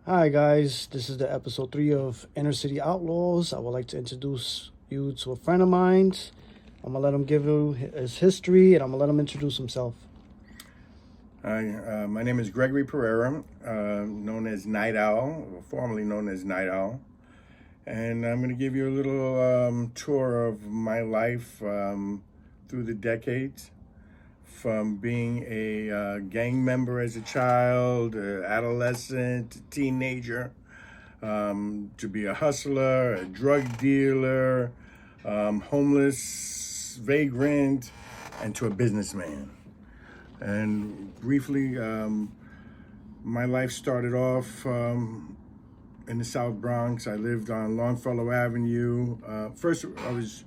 Hi guys, this is the episode 3 of Inner City Outlaws. I would like to introduce you to a friend of mine. I'm gonna let him give you his history and I'm gonna let him introduce himself. Hi, my name is Gregory Pereira, known as NiteOwl, or formerly known as NiteOwl. And I'm going to give you a little tour of my life through the decades, from being a gang member as a child, adolescent, teenager, to be a hustler, a drug dealer, homeless, vagrant, and to a businessman. And briefly, my life started off in the South Bronx. I lived on Longfellow Avenue. First, I was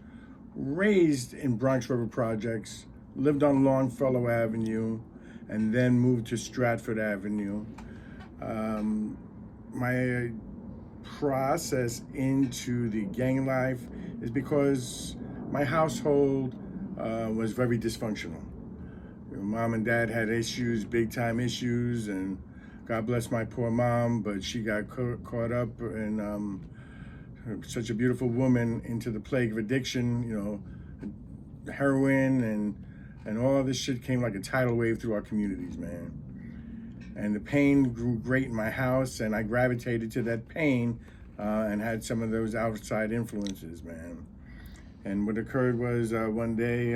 raised in Bronx River Projects, lived on Longfellow Avenue, and then moved to Stratford Avenue. My process into the gang life is because my household was very dysfunctional. Mom and dad had issues, big time issues, and God bless my poor mom, but she got caught up in such a beautiful woman into the plague of addiction, heroin and all of this shit came like a tidal wave through our communities, man. And the pain grew great in my house, and I gravitated to that pain and had some of those outside influences, man. And what occurred was one day,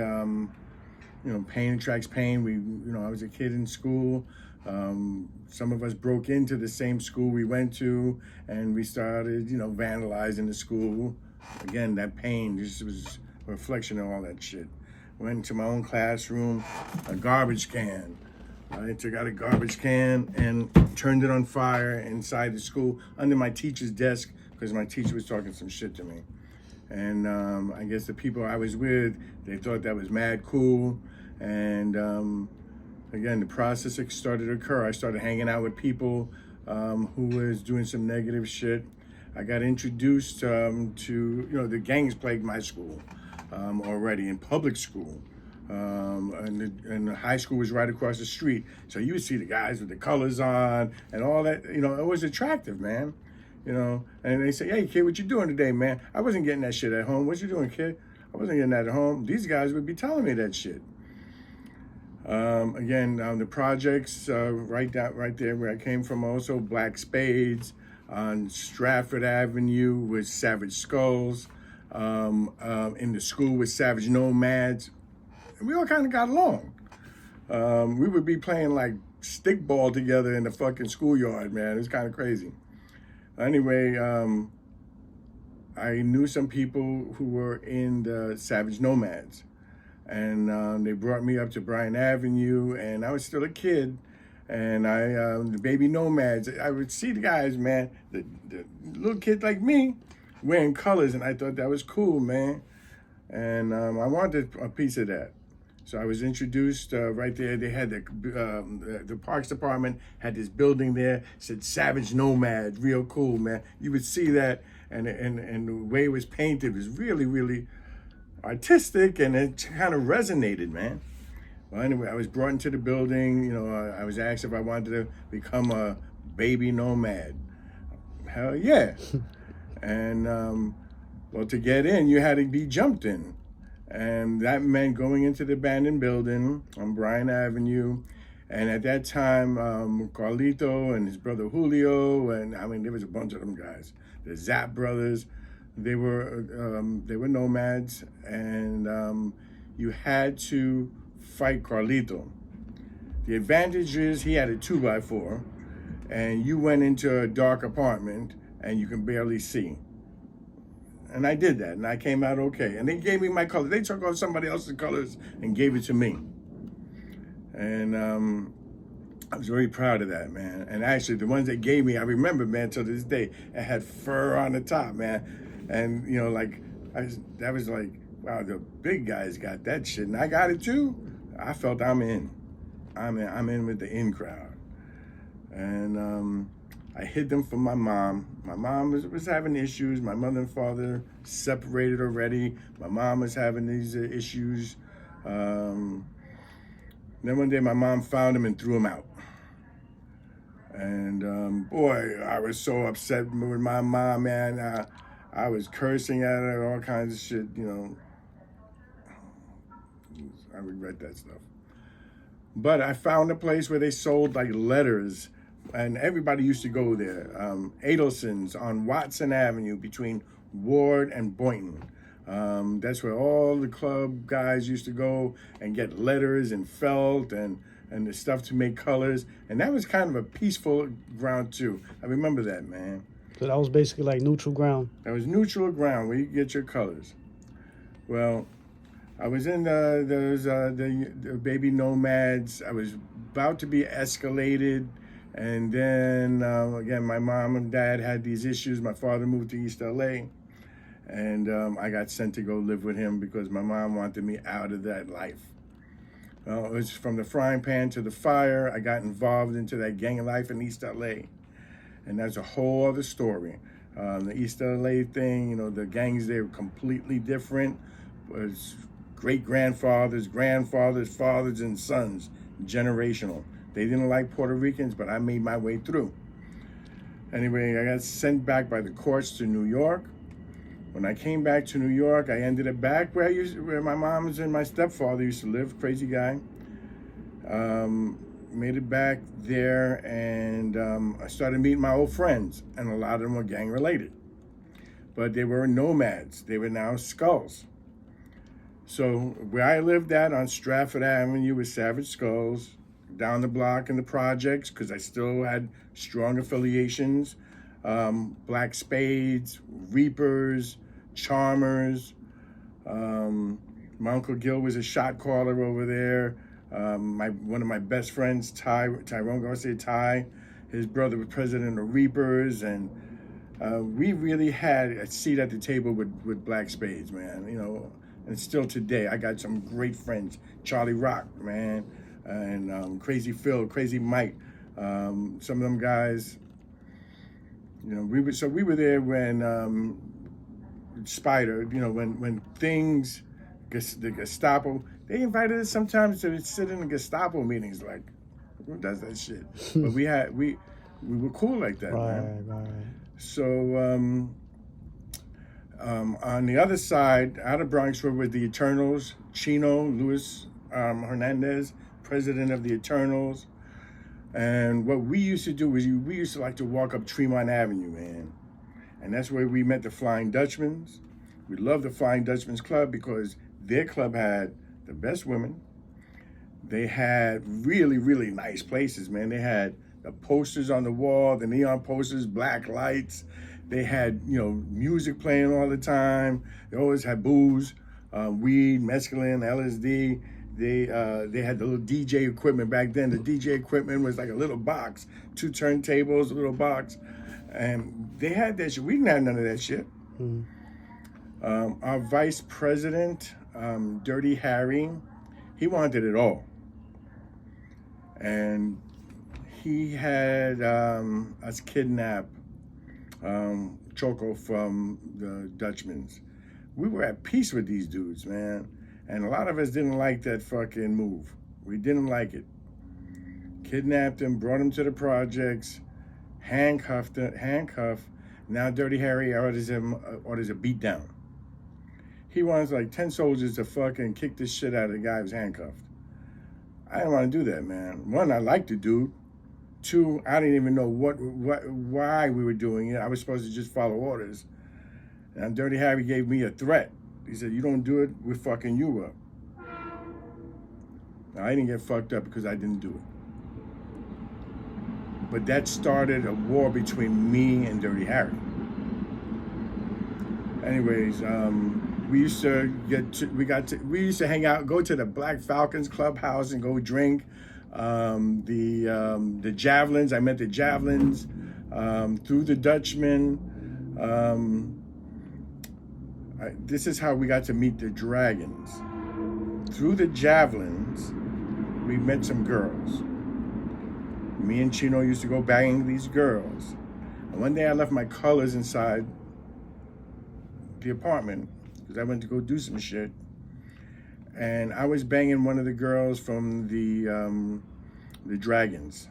pain attracts pain. I was a kid in school. Some of us broke into the same school we went to, and we started, vandalizing the school. Again, that pain just was a reflection of all that shit. Went into my own classroom, a garbage can. I took out a garbage can and turned it on fire inside the school under my teacher's desk because my teacher was talking some shit to me. And I guess the people I was with, they thought that was mad cool. And again, the process started to occur. I started hanging out with people who was doing some negative shit. I got introduced to, the gangs plagued my school already in public school. And the high school was right across the street. So you would see the guys with the colors on and all that. It was attractive, man. And they say, "Hey, kid, what you doing today, man?" I wasn't getting that shit at home. "What you doing, kid?" I wasn't getting that at home. These guys would be telling me that shit. Again, the projects right there where I came from, also Black Spades on Stratford Avenue with Savage Skulls. In the school with Savage Nomads. And we all kind of got along. We would be playing like stickball together in the fucking schoolyard, man. It was kind of crazy. Anyway, I knew some people who were in the Savage Nomads. And they brought me up to Bryant Avenue, and I was still a kid. And the baby nomads, I would see the guys, man, the little kid like me, wearing colors, and I thought that was cool, man. And I wanted a piece of that. So I was introduced right there. They had the Parks Department had this building there, said Savage Nomad, real cool, man. You would see that, and the way it was painted was really, really artistic, and it kind of resonated, man. Well, anyway, I was brought into the building. I was asked if I wanted to become a baby nomad. Hell yeah. And well, to get in, you had to be jumped in. And that meant going into the abandoned building on Bryant Avenue. And at that time, Carlito and his brother Julio, and I mean, there was a bunch of them guys. The Zapp brothers, they were nomads, and you had to fight Carlito. The advantage is he had a 2x4, and you went into a dark apartment, and you can barely see. And I did that, and I came out okay. And they gave me my colors. They took off somebody else's colors and gave it to me. And I was very proud of that, man. And actually, the ones they gave me, I remember, man, till this day, it had fur on the top, man. And, that was like, wow, the big guys got that shit. And I got it too. I felt I'm in. I'm in with the in crowd. And I hid them from my mom. My mom was having issues. My mother and father separated already. My mom was having these issues. Then one day my mom found him and threw him out. And boy, I was so upset with my mom, man. I was cursing at her, all kinds of shit, you know. I regret that stuff. But I found a place where they sold like letters, and everybody used to go there. Adelson's on Watson Avenue between Ward and Boynton. That's where all the club guys used to go and get letters and felt and the stuff to make colors. And that was kind of a peaceful ground too. I remember that, man. So that was basically like neutral ground. That was neutral ground where you get your colors. Well, I was in the baby nomads. I was about to be escalated. And then, again, my mom and dad had these issues. My father moved to East LA. And I got sent to go live with him because my mom wanted me out of that life. It was from the frying pan to the fire. I got involved into that gang life in East LA. And that's a whole other story. The East LA thing, you know, the gangs, they were completely different. It was great-grandfathers, grandfathers, fathers, and sons, generational. They didn't like Puerto Ricans, but I made my way through. Anyway, I got sent back by the courts to New York. When I came back to New York, I ended up back where my mom and my stepfather used to live, crazy guy. Made it back there, and I started meeting my old friends, and a lot of them were gang-related. But they were nomads. They were now skulls. So where I lived at on Stratford Avenue was Savage Skulls, down the block in the projects, because I still had strong affiliations. Black Spades, Reapers, Charmers. My Uncle Gil was a shot caller over there. One of my best friends, Tyrone Garcia Ty, his brother was president of Reapers, and we really had a seat at the table with Black Spades, man. You know, and still today, I got some great friends. Charlie Rock, man, and Crazy Phil, Crazy Mike. Some of them guys, you know, we were there when Spider, you know, when things, the Gestapo, they invited us sometimes to sit in the Gestapo meetings. Like, who does that shit? But we were cool like that, man. Right. So on the other side, out of Bronx, were with the Eternals, Chino, Luis Hernandez, president of the Eternals. And what we used to do was we used to like to walk up Tremont Avenue, man. And that's where we met the Flying Dutchmans. We loved the Flying Dutchmans Club because their club had the best women. They had really, really nice places, man. They had the posters on the wall, the neon posters, black lights. They had, you know, music playing all the time. They always had booze, weed, mescaline, LSD. They had the little DJ equipment back then. The DJ equipment was like a little box, 2 turntables, a little box. And they had that shit. We didn't have none of that shit. Our vice president, Dirty Harry, he wanted it all. And he had us kidnap Choco from the Dutchmans. We were at peace with these dudes, man. And a lot of us didn't like that fucking move. We didn't like it. Kidnapped him, brought him to the projects, handcuffed. Now Dirty Harry orders a beat down. He wants like 10 soldiers to fucking kick the shit out of the guy who's handcuffed. I didn't want to do that, man. 1, I liked the dude. 2, I didn't even know why we were doing it. I was supposed to just follow orders. And Dirty Harry gave me a threat. He said, "You don't do it, we're fucking you up." Now, I didn't get fucked up because I didn't do it. But that started a war between me and Dirty Harry. Anyways, we used to hang out, go to the Black Falcons clubhouse and go drink. The Javelins, I met the Javelins through the Dutchman. This is how we got to meet the Dragons. Through the Javelins, we met some girls. Me and Chino used to go banging these girls. And one day I left my colors inside the apartment because I went to go do some shit. And I was banging one of the girls from the Dragons.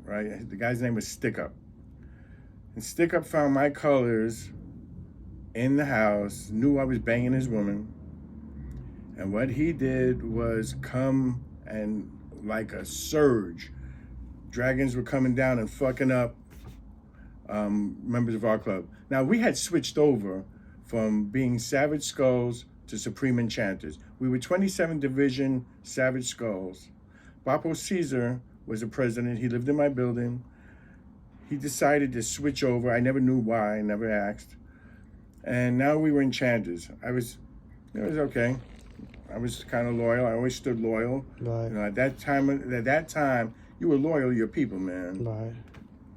right? The guy's name was Stick Up. And Stick Up found my colors in the house, knew I was banging his woman. And what he did was come and, like a surge, dragons were coming down and fucking up members of our club. Now, we had switched over from being Savage Skulls to Supreme Enchanters. We were 27th Division Savage Skulls. Papo Ceaser was the president. He lived in my building. He decided to switch over. I never knew why. I never asked. And now we were Enchanters. It was okay. I was kind of loyal. I always stood loyal. Right. You know, at that time, you were loyal to your people, man. Right.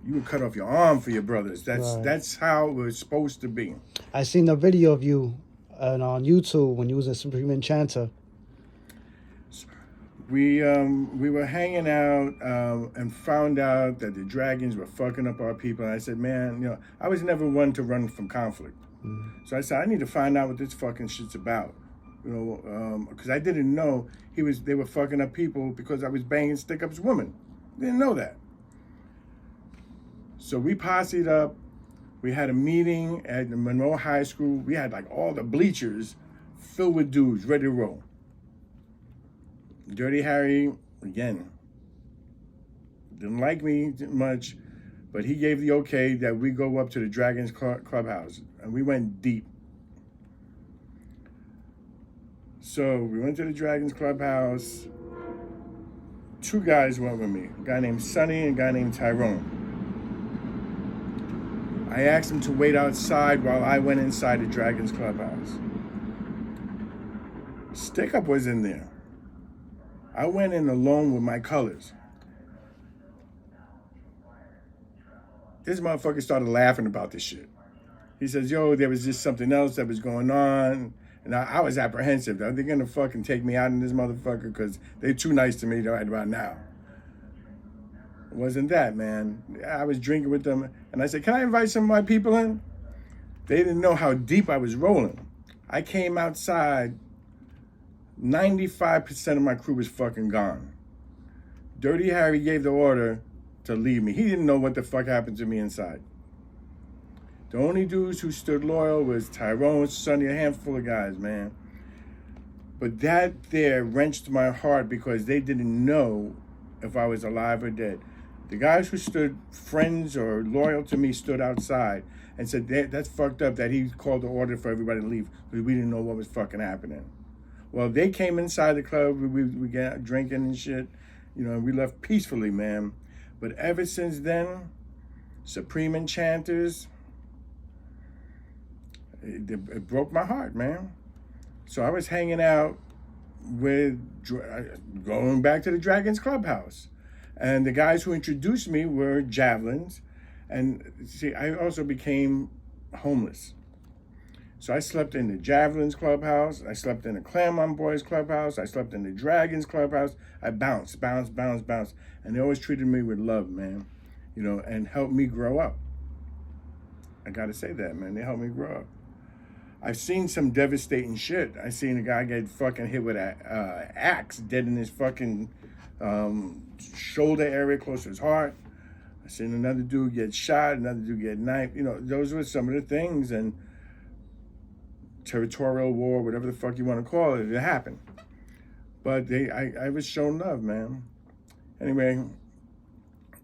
You would cut off your arm for your brothers. Right. That's how it was supposed to be. I seen a video of you on YouTube when you was a Supreme Enchanter. We were hanging out and found out that the dragons were fucking up our people. And I said, man, you know, I was never one to run from conflict. So I said, I need to find out what this fucking shit's about. You know, because I didn't know they were fucking up people because I was banging Stick Up's woman. Didn't know that. So we posseed up. We had a meeting at Monroe High School. We had like all the bleachers filled with dudes ready to roll. Dirty Harry, again, didn't like me much, but he gave the okay that we go up to the Dragons Clubhouse, and we went deep. So we went to the Dragons Clubhouse. Two guys went with me, a guy named Sonny and a guy named Tyrone. I asked him to wait outside while I went inside the Dragons Clubhouse. Stick Up was in there. I went in alone with my colors. This motherfucker started laughing about this shit. He says, yo, there was just something else that was going on. And I was apprehensive. Are they going to fucking take me out in this motherfucker? Because they're too nice to me right about now. It wasn't that, man. I was drinking with them. And I said, can I invite some of my people in? They didn't know how deep I was rolling. I came outside. 95% of my crew was fucking gone. Dirty Harry gave the order to leave me. He didn't know what the fuck happened to me inside. The only dudes who stood loyal was Tyrone, Sonny, a handful of guys, man. But that there wrenched my heart because they didn't know if I was alive or dead. The guys who stood friends or loyal to me stood outside and said, that's fucked up that he called the order for everybody to leave because we didn't know what was fucking happening. Well, they came inside the club, we got drinking and shit, you know, and we left peacefully, man. But ever since then, Supreme Enchanters, it broke my heart, man. So I was hanging out with, going back to the Dragons Clubhouse. And the guys who introduced me were Javelins. And see, I also became homeless. So I slept in the Javelins Clubhouse. I slept in the Claremont Boys Clubhouse. I slept in the Dragons Clubhouse. I bounced. And they always treated me with love, man. You know, and helped me grow up. I gotta say that, man. They helped me grow up. I've seen some devastating shit. I seen a guy get fucking hit with an axe, dead in his fucking shoulder area close to his heart. I seen another dude get shot, another dude get knifed. You know, those were some of the things. And territorial war, whatever the fuck you want to call it, it happened. But I was shown love, man. Anyway,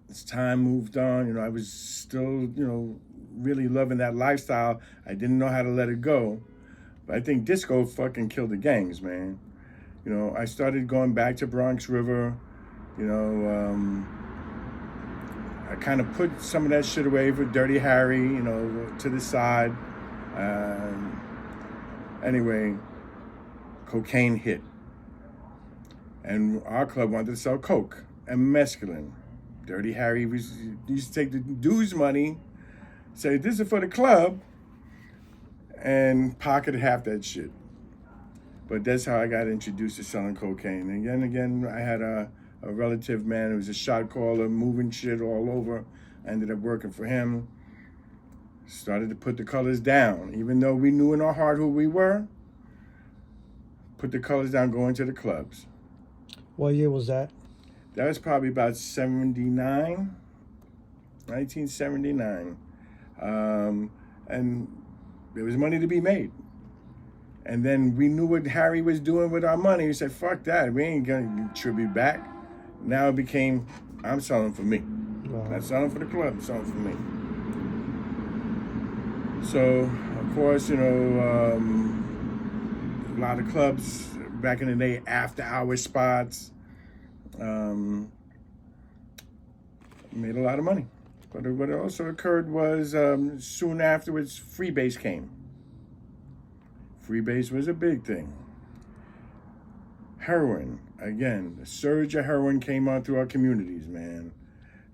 as time moved on, you know, I was still, you know, really loving that lifestyle. I didn't know how to let it go. But I think disco fucking killed the gangs, man. You know, I started going back to Bronx River. You know, I kind of put some of that shit away for Dirty Harry, you know, to the side. Anyway, cocaine hit. And our club wanted to sell coke and mescaline. Dirty Harry used to take the dues money, say, this is for the club, and pocket half that shit. But that's how I got introduced to selling cocaine. And again, I had a relative, man, who was a shot caller, moving shit all over. I ended up working for him. Started to put the colors down. Even though we knew in our heart who we were, put the colors down, going to the clubs. What year was that? That was probably about 79. 1979. And there was money to be made. And then we knew what Harry was doing with our money. We said, fuck that. We ain't going to contribute back. Now it became, I'm selling for me. Wow. Not selling for the club, selling for me. So, of course, you know, a lot of clubs back in the day, after-hour spots, made a lot of money. But what also occurred was soon afterwards, freebase came. Freebase was a big thing. Heroin, again, the surge of heroin came on through our communities, man.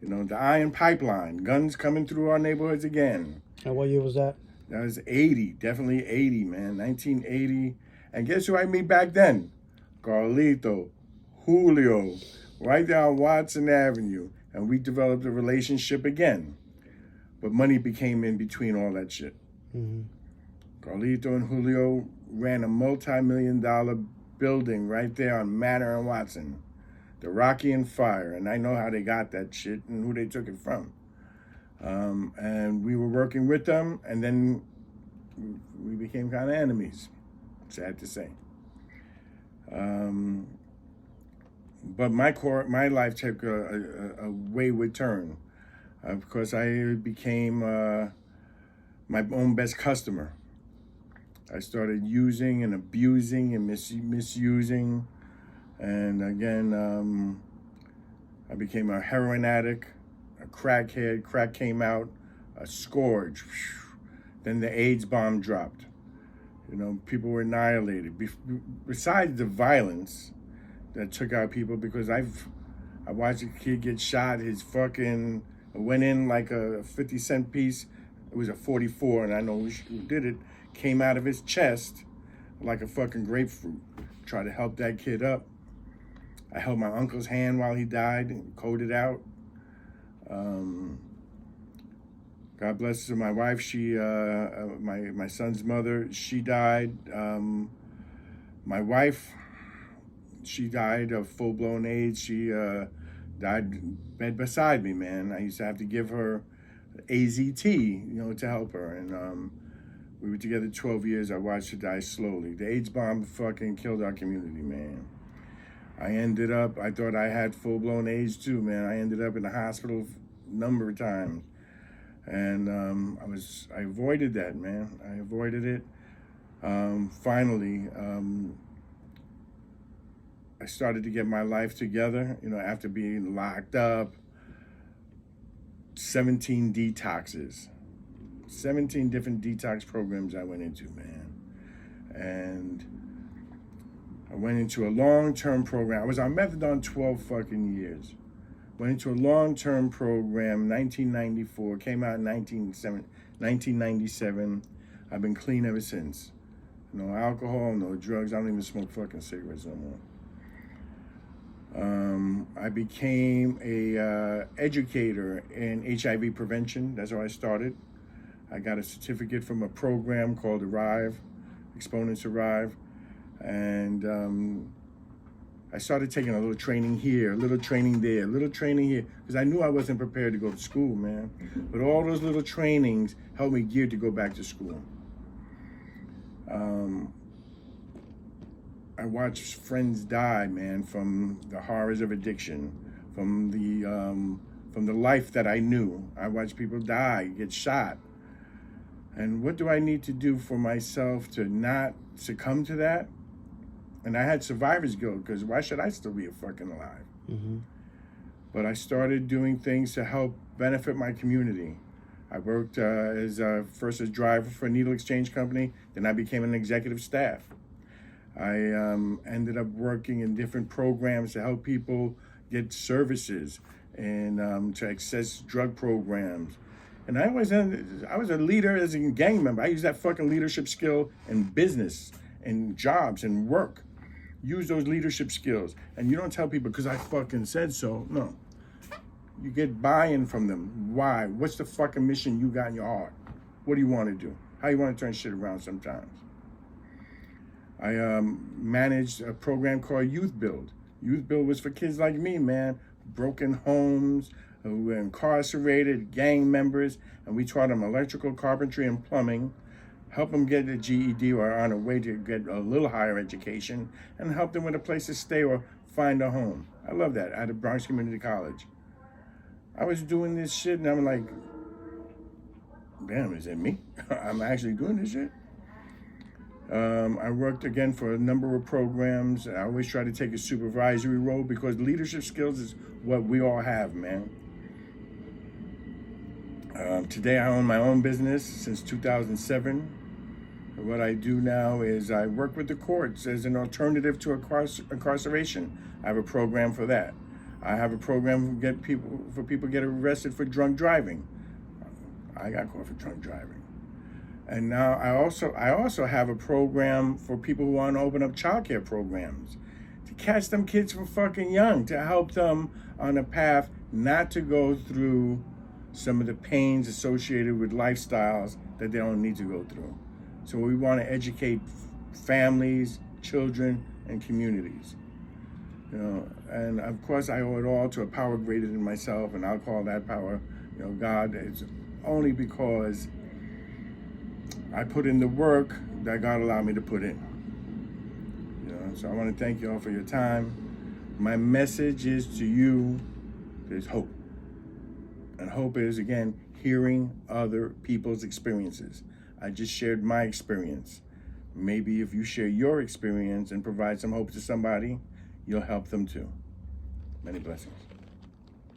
You know, the iron pipeline, guns coming through our neighborhoods again. And what year was that? That was 80, definitely 80, man, 1980. And guess who I meet back then? Carlito, Julio, right down Watson Avenue. And we developed a relationship again. But money became in between all that shit. Mm-hmm. Carlito and Julio ran a multi-million-dollar building right there on Manor and Watson. The Rocky and Fire. And I know how they got that shit and who they took it from. And we were working with them, and then we became kind of enemies, sad to say. But my life took a wayward turn. Of course, I became my own best customer. I started using and abusing and misusing. And again, I became a heroin addict, a crackhead. Crack came out, a scourge. Then the AIDS bomb dropped. You know, people were annihilated. Besides the violence that took out people, because I watched a kid get shot. His fucking went in like a 50-cent piece. It was a 44, and I know who did it. Came out of his chest like a fucking grapefruit. Tried to help that kid up. I held my uncle's hand while he died and coded out. God bless her, my wife. She, my son's mother, she died. My wife, she died of full-blown AIDS. She died in bed beside me, man. I used to have to give her AZT, you know, to help her. And we were together 12 years. I watched her die slowly. The AIDS bomb fucking killed our community, man. I thought I had full-blown AIDS too, man. I ended up in the hospital a number of times. And I avoided that, man. I avoided it. Finally, I started to get my life together, you know, after being locked up. 17 detoxes. 17 different detox programs I went into, man. And I went into a long-term program. I was on methadone 12 fucking years. Went into a long-term program, 1994, came out in 1997. I've been clean ever since. No alcohol, no drugs. I don't even smoke fucking cigarettes no more. I became a educator in HIV prevention. That's how I started. I got a certificate from a program called Arrive, Exponents Arrive. And I started taking a little training here, a little training there, a little training here, because I knew I wasn't prepared to go to school, man. But all those little trainings helped me geared to go back to school. I watched friends die, man, from the horrors of addiction, from the life that I knew. I watched people die, get shot. And what do I need to do for myself to not succumb to that? And I had survivor's guilt, because why should I still be fucking alive? Mm-hmm. But I started doing things to help benefit my community. I worked first as driver for a needle exchange company, then I became an executive staff. I ended up working in different programs to help people get services and to access drug programs. And I was a leader as a gang member. I used that fucking leadership skill in business and jobs and work. Use those leadership skills. And you don't tell people because I fucking said so. No. You get buy-in from them. Why? What's the fucking mission you got in your heart? What do you want to do? How you want to turn shit around sometimes? I managed a program called Youth Build. Youth Build was for kids like me, man. Broken homes, who were incarcerated, gang members, and we taught them electrical, carpentry, and plumbing, help them get a GED or on a way to get a little higher education, and help them with a place to stay or find a home. I love that out of Bronx Community College. I was doing this shit and I'm like, damn, is it me? I'm actually doing this shit? I worked again for a number of programs. I always try to take a supervisory role because leadership skills is what we all have, man. Today I own my own business since 2007. What I do now is I work with the courts as an alternative to incarceration. I have a program for that. I have a program for people to get arrested for drunk driving. I got caught for drunk driving. And now I also have a program for people who want to open up childcare programs to catch them kids from fucking young, to help them on a path not to go through some of the pains associated with lifestyles that they don't need to go through. So we want to educate families, children, and communities. You know, and of course I owe it all to a power greater than myself, and I'll call that power, you know, God. It's only because I put in the work that God allowed me to put in. You know, so I want to thank you all for your time. My message is to you, there's hope. And hope is, again, hearing other people's experiences. I just shared my experience. Maybe if you share your experience and provide some hope to somebody, you'll help them too. Many blessings.